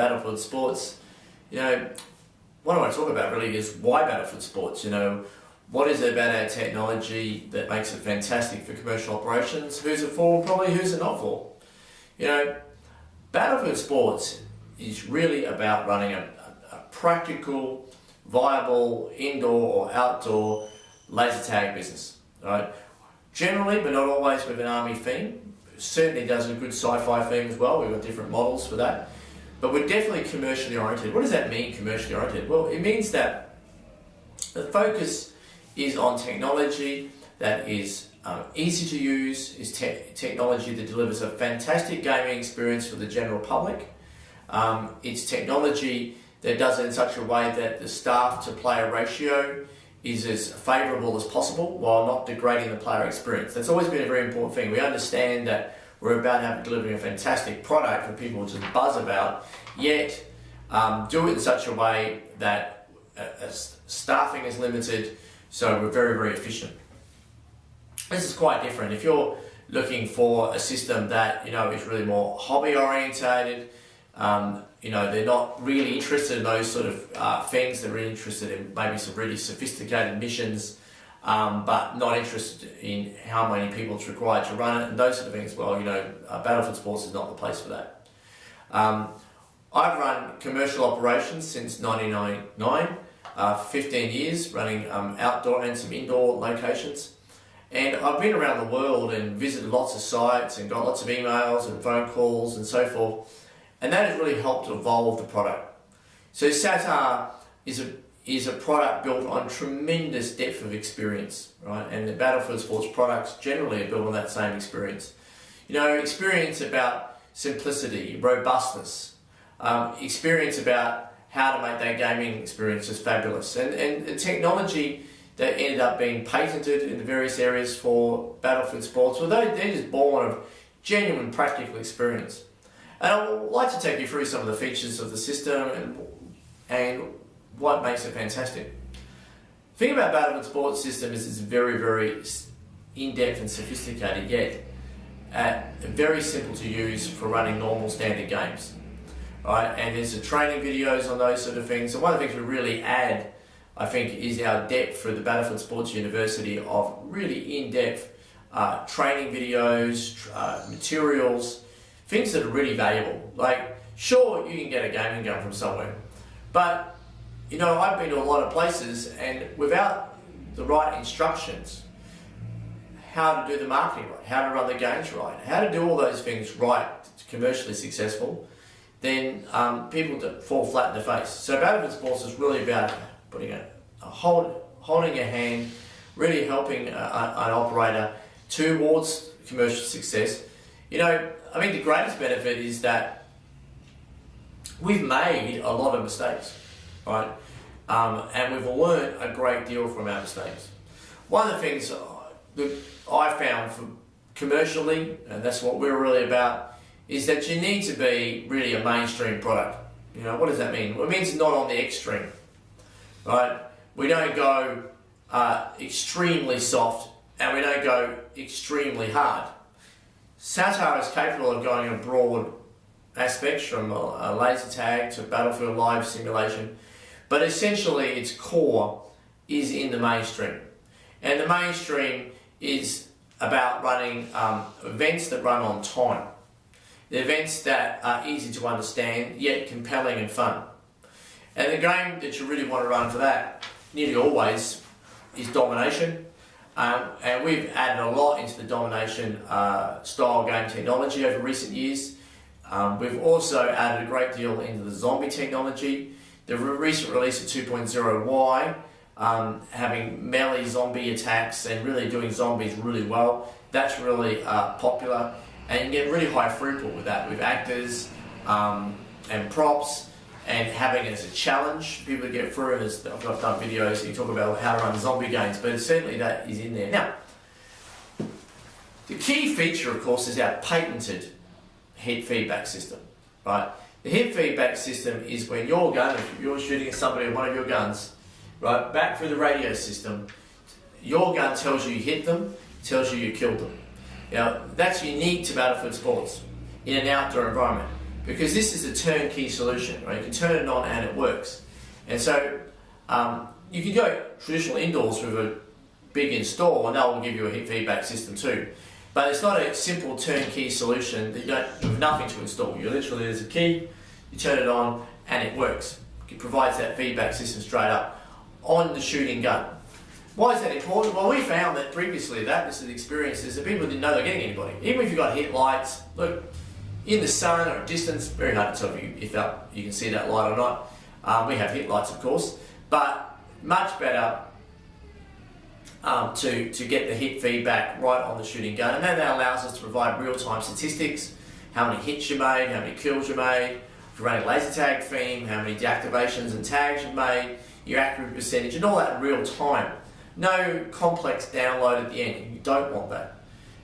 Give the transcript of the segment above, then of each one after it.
Battlefield Sports, what I want to talk about really is why Battlefield Sports. What is it about our technology that makes it fantastic for commercial operations? Who's it for? Probably who's it not for? Battlefield Sports is really about running a practical, viable, indoor or outdoor laser tag business. Right? Generally, but not always, with an army theme. Certainly does a good sci-fi theme as well. We've got different models for that. But we're definitely commercially oriented. What does that mean, commercially oriented? Well, it means that the focus is on technology that is easy to use, is technology that delivers a fantastic gaming experience for the general public. It's technology that does it in such a way that the staff to player ratio is as favourable as possible while not degrading the player experience. That's always been a very important thing. We understand that we're about delivering a fantastic product for people to buzz about, yet do it in such a way that staffing is limited, so we're very, very efficient. This is quite different. If you're looking for a system that is really more hobby orientated, they're not really interested in those sort of things. They're really interested in maybe some really sophisticated missions, but not interested in how many people it's required to run it and those sort of things. Well, Battlefield Sports is not the place for that. I've run commercial operations since 1999, 15 years running outdoor and some indoor locations. And I've been around the world and visited lots of sites and got lots of emails and phone calls and so forth. And that has really helped to evolve the product. So SATAR is a product built on tremendous depth of experience, right? And the Battlefield Sports products generally are built on that same experience. Experience about simplicity, robustness, experience about how to make that gaming experience just fabulous. And technology that ended up being patented in the various areas for Battlefield Sports, well, they're just born of genuine practical experience. And I would like to take you through some of the features of the system and what makes it fantastic. The thing about Battlefield Sports system is it's very, very in-depth and sophisticated, yet very simple to use for running normal standard games. Right? And there's the training videos on those sort of things. And one of the things we really add, I think, is our depth through the Battlefield Sports University of really in-depth training videos, materials, things that are really valuable. Like, sure, you can get a gaming gun from somewhere, but I've been to a lot of places, and without the right instructions, how to do the marketing right, how to run the games right, how to do all those things right, commercially successful, then people fall flat in the face. So Battlefield Sports is really about putting holding your hand, really helping an operator towards commercial success. I think the greatest benefit is that we've made a lot of mistakes, right? And we've learned a great deal from our mistakes. One of the things that I found commercially, and that's what we're really about, is that you need to be really a mainstream product. What does that mean? Well, it means not on the extreme, right? We don't go extremely soft and we don't go extremely hard. SATAR is capable of going in broad aspects from a laser tag to Battlefield Live simulation, but essentially its core is in the mainstream. And the mainstream is about running events that run on time. The events that are easy to understand, yet compelling and fun. And the game that you really want to run for that, nearly always, is domination. And we've added a lot into the domination style game technology over recent years. We've also added a great deal into the zombie technology. The recent release of 2.0Y, having melee zombie attacks and really doing zombies really well, that's really popular. And you get really high throughput with that, with actors and props, and having it as a challenge, people to get through. And I've done videos that you talk about how to run zombie games, but certainly that is in there. Now, the key feature, of course, is our patented head feedback system, right? The head feedback system is when your gun, if you're shooting at somebody with one of your guns, right, back through the radio system, your gun tells you hit them, tells you killed them. Now, that's unique to Battlefield Sports in an outdoor environment, because this is a turnkey solution, right? You can turn it on and it works. And so you can go traditional indoors with a big install and that will give you a hit feedback system too. But it's not a simple turnkey solution that you have nothing to install. You literally, there's a key, you turn it on and it works. It provides that feedback system straight up on the shooting gun. Why is that important? Well, we found that previously this is the experience is that people didn't know they're getting anybody. Even if you've got hit lights, look, in the sun or at distance, very hard to tell if you can see that light or not. We have hit lights, of course, but much better to get the hit feedback right on the shooting gun. And then that allows us to provide real-time statistics, how many hits you made, how many kills you made, if you're running laser tag theme, how many deactivations and tags you've made, your accuracy percentage, and all that in real time. No complex download at the end. You don't want that.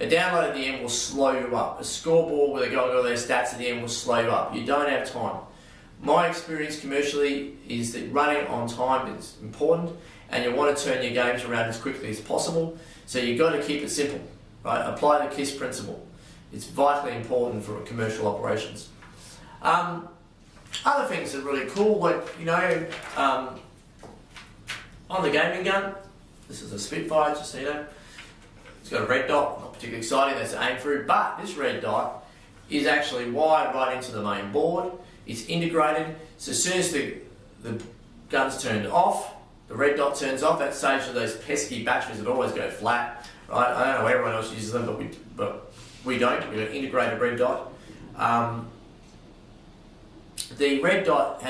A download at the end will slow you up. A scoreboard where they're going all their stats at the end will slow you up. You don't have time. My experience commercially is that running on time is important, and you want to turn your games around as quickly as possible. So you've got to keep it simple, right? Apply the KISS principle. It's vitally important for commercial operations. Other things that are really cool, like on the gaming gun. This is a Spitfire, just so you know. It's got a red dot, not particularly exciting, that's to aim through, but this red dot is actually wired right into the main board. It's integrated, so as soon as the gun's turned off, the red dot turns off. That saves for those pesky batteries that always go flat, right? I don't know everyone else uses them, but we don't. We've got an integrated red dot. The red dot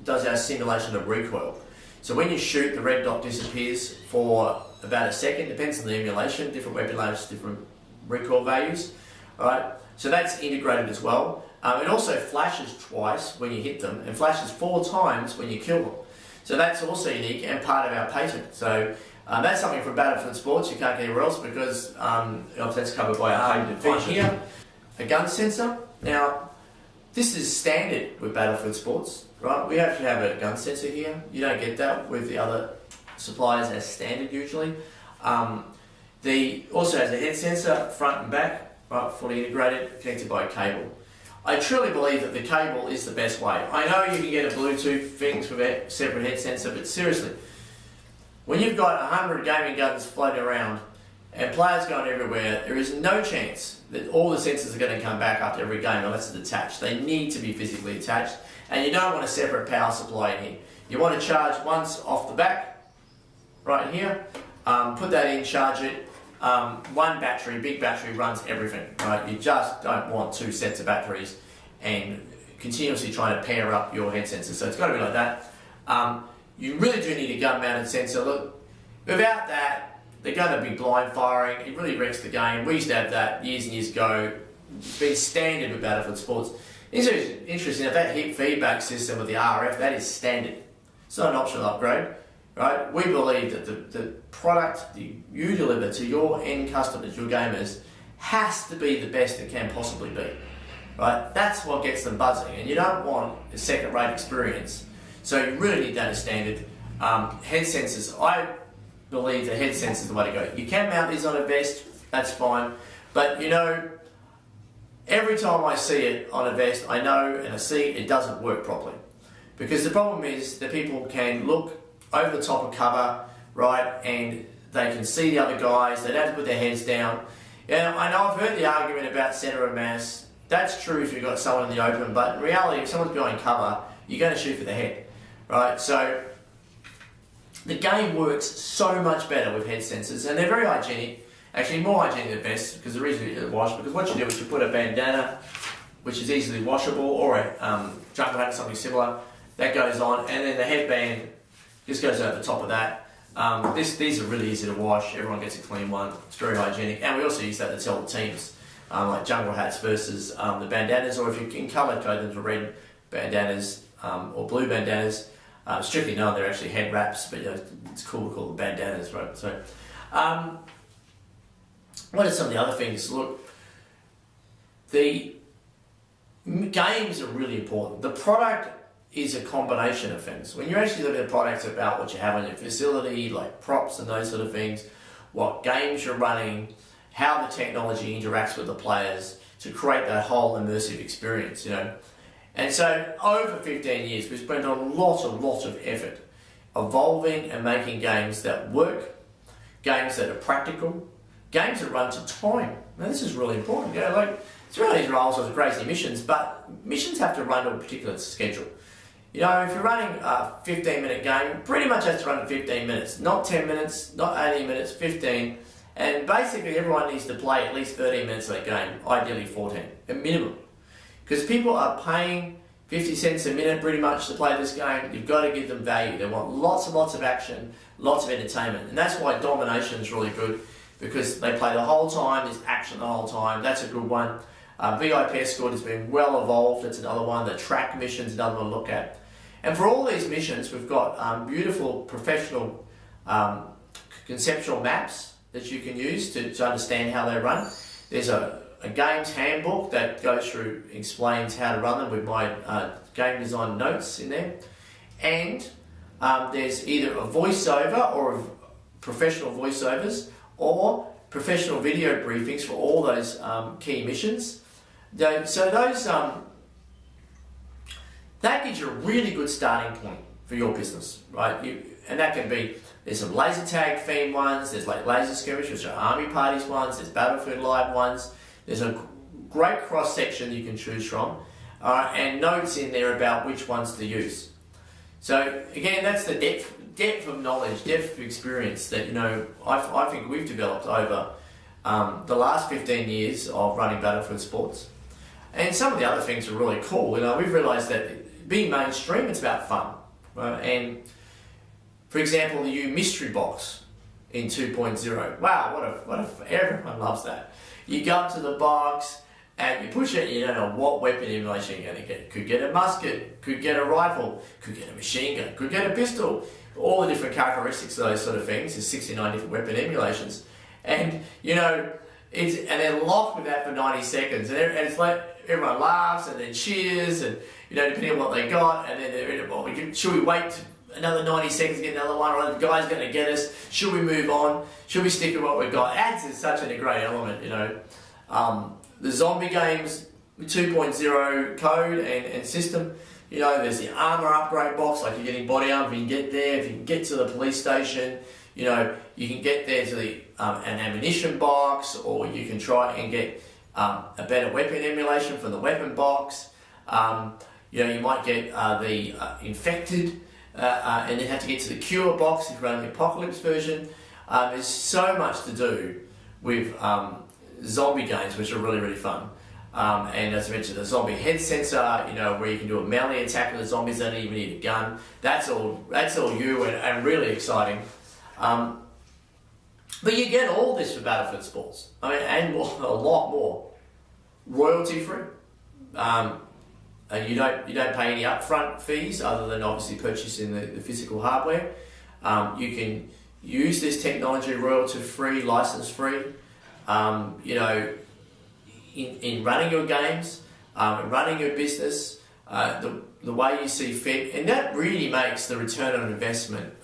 does our simulation of recoil. So when you shoot, the red dot disappears for about a second. Depends on the emulation. Different weapon layers, different recoil values. All right. So that's integrated as well. It also flashes twice when you hit them, and flashes 4 times when you kill them. So that's also unique and part of our patent. So that's something from Battlefield Sports you can't get anywhere else because that's covered by our patented feature. Here, a gun sensor. Now, this is standard with Battlefield Sports, right? We actually have a gun sensor here. You don't get that with the other suppliers as standard usually. Also has a head sensor, front and back, right? Fully integrated, connected by a cable. I truly believe that the cable is the best way. I know you can get a Bluetooth things with a separate head sensor, but seriously, when you've got 100 gaming guns floating around and players going everywhere, there is no chance that all the sensors are going to come back after every game unless it's attached. They need to be physically attached, and you don't want a separate power supply in here. You want to charge once off the back, right here, put that in, charge it. One battery, big battery, runs everything, right? You just don't want 2 sets of batteries and continuously trying to pair up your head sensor. So it's got to be like that. You really do need a gun-mounted sensor. Look, without that, they're going to be blind firing. It really wrecks the game. We used to have that years and years ago. It's been standard with Battlefield Sports. It's interesting, if that hit feedback system with the RF, that is standard. It's not an optional upgrade. Right? We believe that the product that you deliver to your end customers, your gamers, has to be the best it can possibly be. Right? That's what gets them buzzing, and you don't want a second-rate experience. So you really need that as standard. Head sensors, I believe the head sensor is the way to go. You can mount these on a vest, that's fine, but every time I see it on a vest, I know and I see it doesn't work properly. Because the problem is that people can look over the top of cover, right, and they can see the other guys, they don't have to put their heads down. I know I've heard the argument about centre of mass. That's true if you've got someone in the open, but in reality, if someone's behind cover, you're going to shoot for the head, right? So the game works so much better with head sensors, and they're very hygienic, actually more hygienic than vests, because they're easily to wash, because what you do is you put a bandana, which is easily washable, or a jungle hat or something similar, that goes on, and then the headband just goes over the top of that. These are really easy to wash. Everyone gets a clean one. It's very hygienic. And we also use that to tell the teams, like jungle hats versus the bandanas, or if you can colour code them to red bandanas or blue bandanas. Strictly known, they're actually head wraps, but it's cool to call them bandanas, right? So, what are some of the other things? Look, the games are really important. The product is a combination of things. When you're actually looking at products, about what you have on your facility, like props and those sort of things, what games you're running, how the technology interacts with the players to create that whole immersive experience. And so over 15 years, we've spent a lot of effort evolving and making games that work, games that are practical, games that run to time. Now this is really important. It's really all sorts of crazy missions, but missions have to run to a particular schedule. If you're running a 15-minute game, it pretty much has to run in 15 minutes, not 10 minutes, not 18 minutes, 15. And basically everyone needs to play at least 13 minutes of that game, ideally 14, a minimum. Because people are paying 50 cents a minute pretty much to play this game. You've got to give them value. They want lots and lots of action, lots of entertainment. And that's why domination is really good, because they play the whole time, there's action the whole time. That's a good one. VIP Escort has been well evolved. That's another one. The track missions, another one to look at. And for all these missions, we've got beautiful professional conceptual maps that you can use to understand how they run. There's a games handbook that goes through, explains how to run them with my game design notes in there. And there's either a voiceover or professional voiceovers or professional video briefings for all those key missions. So those that gives you a really good starting point for your business, right? And that can be, there's some laser tag themed ones, there's like laser skirmish, which are army parties ones, there's Battlefield Live ones. There's a great cross section you can choose from, and notes in there about which ones to use. So again, that's the depth of knowledge, depth of experience that I think we've developed over the last 15 years of running Battlefield sports. And some of the other things are really cool. We've realised that being mainstream, it's about fun, right? And for example, the new mystery box in 2.0. Wow, everyone loves that. You go up to the box and you push it, you don't know what weapon emulation you're going to get. Could get a musket, could get a rifle, could get a machine gun, could get a pistol. All the different characteristics of those sort of things. There's 69 different weapon emulations. And, and they're locked with that for 90 seconds. And it's like everyone laughs and then cheers and, depending on what they got. And then should we wait another 90 seconds to get another one, or the guy's going to get us? Should we move on? Should we stick with what we've got? Ads is such a great element, The zombie games, 2.0 code and system, there's the armor upgrade box, like you're getting body armor, if you can get there, if you can get to the police station, you can get there to the an ammunition box, or you can try and get a better weapon emulation from the weapon box. You might get the infected, and then have to get to the cure box if you run the apocalypse version. There's so much to do with zombie games, which are really, really fun. And as I mentioned, the zombie head sensor, where you can do a melee attack with the zombies, they don't even need a gun. That's all you, and really exciting. But you get all this for Battlefield Sports. And more, a lot more. Royalty free. You don't pay any upfront fees other than obviously purchasing the physical hardware. You can use this technology royalty free, license free. In running your games, running your business, the way you see fit, and that really makes the return on investment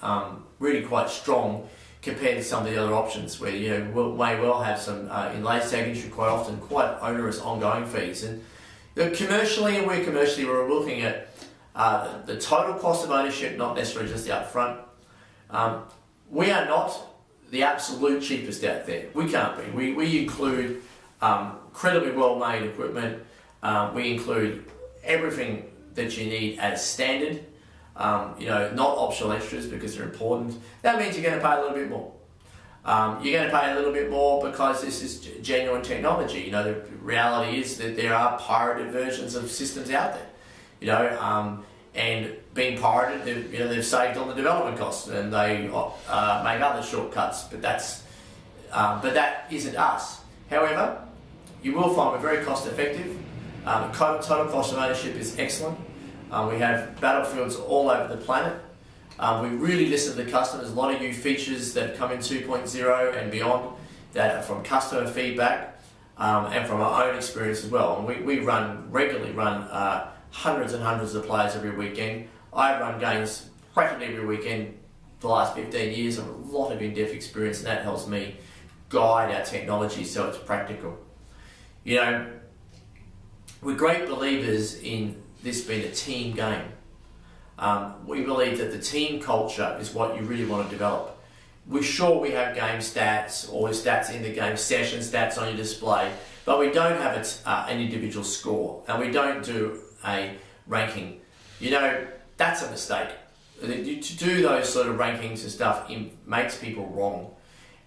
really quite strong compared to some of the other options where you may well have some in laser tag industry quite often quite onerous ongoing fees. And commercially, we're looking at the total cost of ownership, not necessarily just the upfront. We are not the absolute cheapest out there. We can't be. We include incredibly well-made equipment. We include everything that you need as standard. Not optional extras because they're important. That means you're going to pay a little bit more. You're going to pay a little bit more because this is genuine technology. The reality is that there are pirated versions of systems out there. And being pirated, they've saved on the development costs and they make other shortcuts. But that isn't us. However, you will find we're very cost effective. The total cost of ownership is excellent. We have battlefields all over the planet. We really listen to the customers. A lot of new features that come in 2.0 and beyond that are from customer feedback and from our own experience as well. And we regularly run hundreds and hundreds of players every weekend. I run games practically every weekend for the last 15 years. I have a lot of in-depth experience, and that helps me guide our technology so it's practical. We're great believers in this being a team game. We believe that the team culture is what you really want to develop. We're sure we have game stats or stats in the game, session stats on your display, but we don't have an individual score, and we don't do a ranking. You know, that's a mistake. To do those sort of rankings and stuff makes people wrong.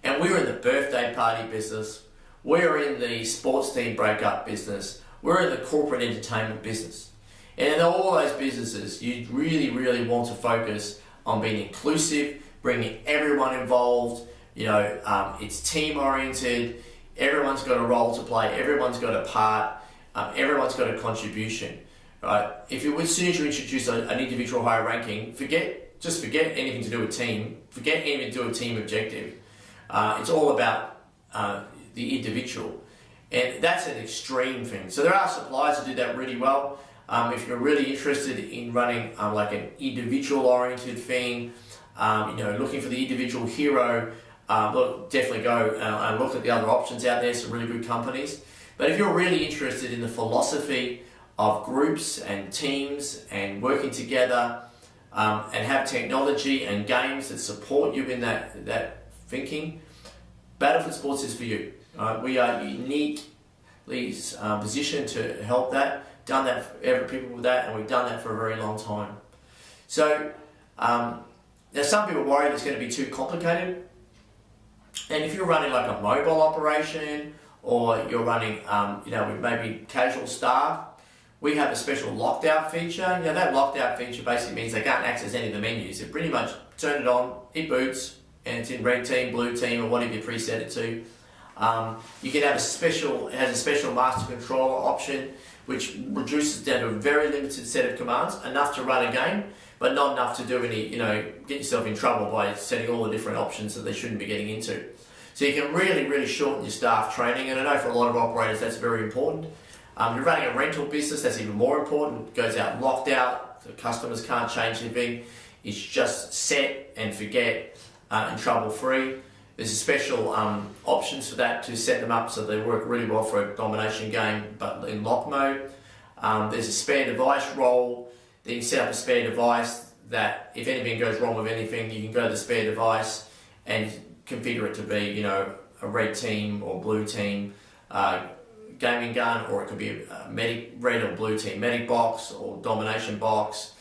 And we're in the birthday party business, we're in the sports team breakup business, we're in the corporate entertainment business. And in all those businesses, you really, really want to focus on being inclusive, bringing everyone involved. You know, it's team oriented, everyone's got a role to play, everyone's got a part, everyone's got a contribution. Right? As soon as you introduce an individual higher ranking, just forget anything to do with team, forget anything to do with team objective. It's all about the individual. And that's an extreme thing. So there are suppliers who do that really well. If you're really interested in running like an individual oriented thing, looking for the individual hero, definitely go and look at the other options out there, some really good companies. But if you're really interested in the philosophy of groups and teams and working together and have technology and games that support you in that thinking, Battlefield Sports is for you. We are uniquely positioned to help that. Done that for every people with that, and we've done that for a very long time. So now some people worry that it's going to be too complicated, and if you're running like a mobile operation or you're running with maybe casual staff, we have a special locked out feature. That locked out feature basically means they can't access any of the menus. They pretty much turn it on, it boots, and it's in red team, blue team, or whatever you preset it to. You can have it has a special master controller option, which reduces down to a very limited set of commands, enough to run a game, but not enough to do any, get yourself in trouble by setting all the different options that they shouldn't be getting into. So you can really, really shorten your staff training, and I know for a lot of operators that's very important. You're running a rental business, that's even more important. It goes out locked out, the customers can't change anything. It's just set and forget and trouble free. There's a special options for that to set them up so they work really well for a domination game, but in lock mode. There's a spare device role. Then you set up a spare device that if anything goes wrong with anything, you can go to the spare device and configure it to be, a red team or blue team gaming gun, or it could be a red or blue team medic box or domination box.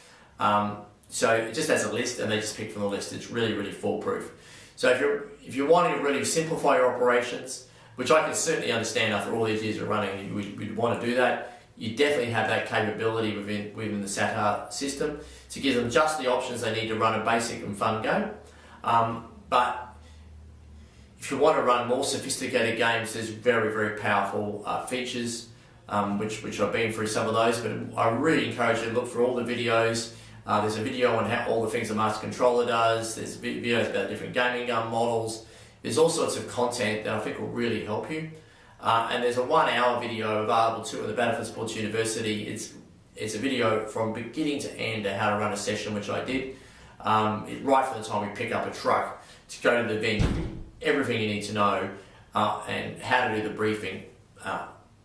So it just has a list, and they just pick from the list. It's really, really foolproof. So if you're wanting to really simplify your operations, which I can certainly understand after all these years of running, we'd want to do that. You definitely have that capability within the SATA system to give them just the options they need to run a basic and fun game. But if you want to run more sophisticated games, there's very, very powerful features, which I've been through some of those, but I really encourage you to look for all the videos. There's a video on all the things the Master Controller does. There's videos about different gaming gun models. There's all sorts of content that I think will really help you. And there's a 1 hour video available too at the Battlefield Sports University. It's a video from beginning to end of how to run a session, which I did. Right from the time we pick up a truck to go to the venue, everything you need to know, and how to do the briefing.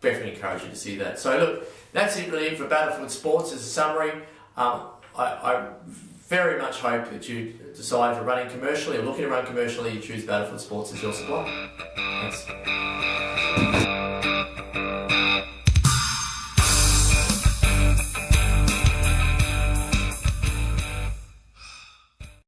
Definitely encourage you to see that. So look, that's it really for Battlefield Sports as a summary. I very much hope that you decide if you're running commercially or looking to run commercially, you choose Battlefield Sports as your supply. Thanks.